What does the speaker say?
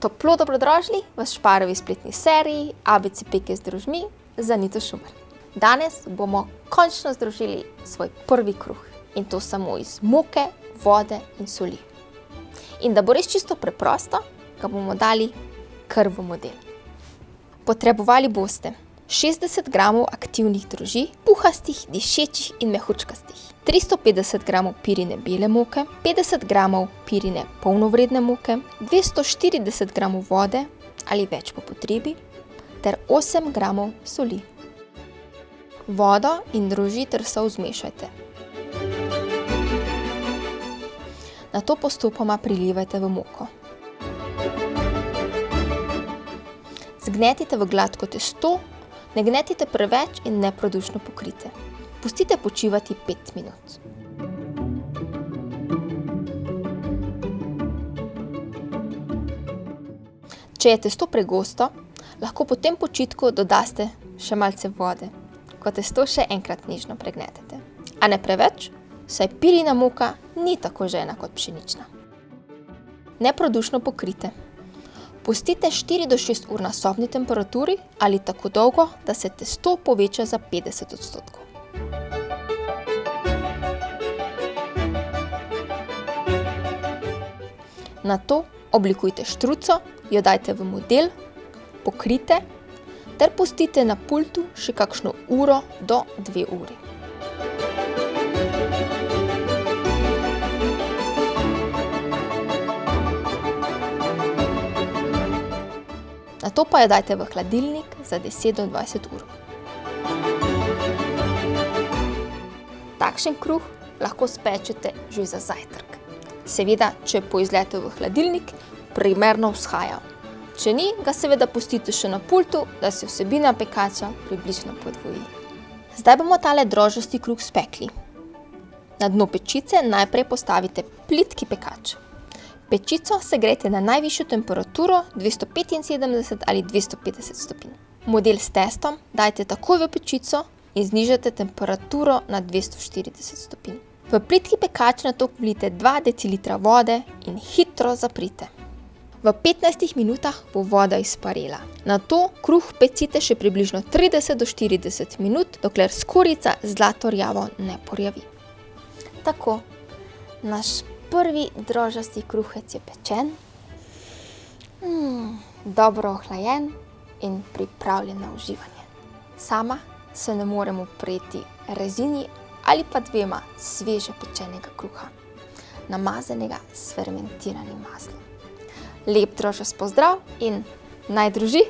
Toplo dobrodošli v Šparovi spletni seriji ABC Peke z drožmi z Anito Šumer. Danes bomo končno združili svoj prvi kruh in to samo iz moke, vode in soli. In da bo res čisto preprosto, ga bomo dali kar v model. Potrebovali boste 60 gramov aktivnih drožji, puhastih, dišečih in mehučkastih, 350 gramov pirine bele moke, 50 gramov pirine polnovredne moke, 240 gramov vode ali več po potrebi ter 8 gramov soli. Vodo in drožji ter sol zmešajte. Nato postopoma prilivajte v moko. Zgnetite v gladko testo, ne gnetite preveč in neprodušno pokrijte. Pustite počivati 5 minut. Če je testo pregosto, lahko po tem počitku dodaste še malce vode, ko testo še enkrat nežno pregnetete. A ne preveč, saj pirina moka ni tako žejna kot pšenična. Neprodušno pokrijte. Pustite 4 do 6 ur na sobni temperaturi ali tako dolgo, da se testo poveča za 50%. Nato oblikujte štruco, jo dajte v model, pokrijte ter pustite na pultu še kakšno uro do 2 uri. Nato pa jo dajte v hladilnik za 10 do 20 ur. Takšen kruh lahko spečete že za zajtrk. Seveda, če po izletu v hladilnik primerno vzhaja. Če ni, ga seveda pustite še na pultu, da se vsebina pekača približno podvoji. Zdaj bomo tale drožasti kruh spekli. Na dno pečice najprej postavite plitki pekač. Pečico segrejte na najvišjo temperaturo 275 ali 250 stopinj. Model s testom dajte takoj v pečico in znižajte temperaturo na 240 stopinj. V plitki pekač nato vlijte 2 decilitra vode in hitro zaprite. V 15 minutah bo voda izparela. Nato kruh pecite še približno 30 do 40 minut, dokler skorjica zlato rjavo ne porjavi. Tako, naš prvi drožasti kruhec je pečen, dobro ohlajen in pripravljen na uživanje. Sama se ne morem upreti rezini ali pa 2 sveže pečenega kruha, namazanega s fermentiranim maslom. Lep drožast pozdrav in naj druži!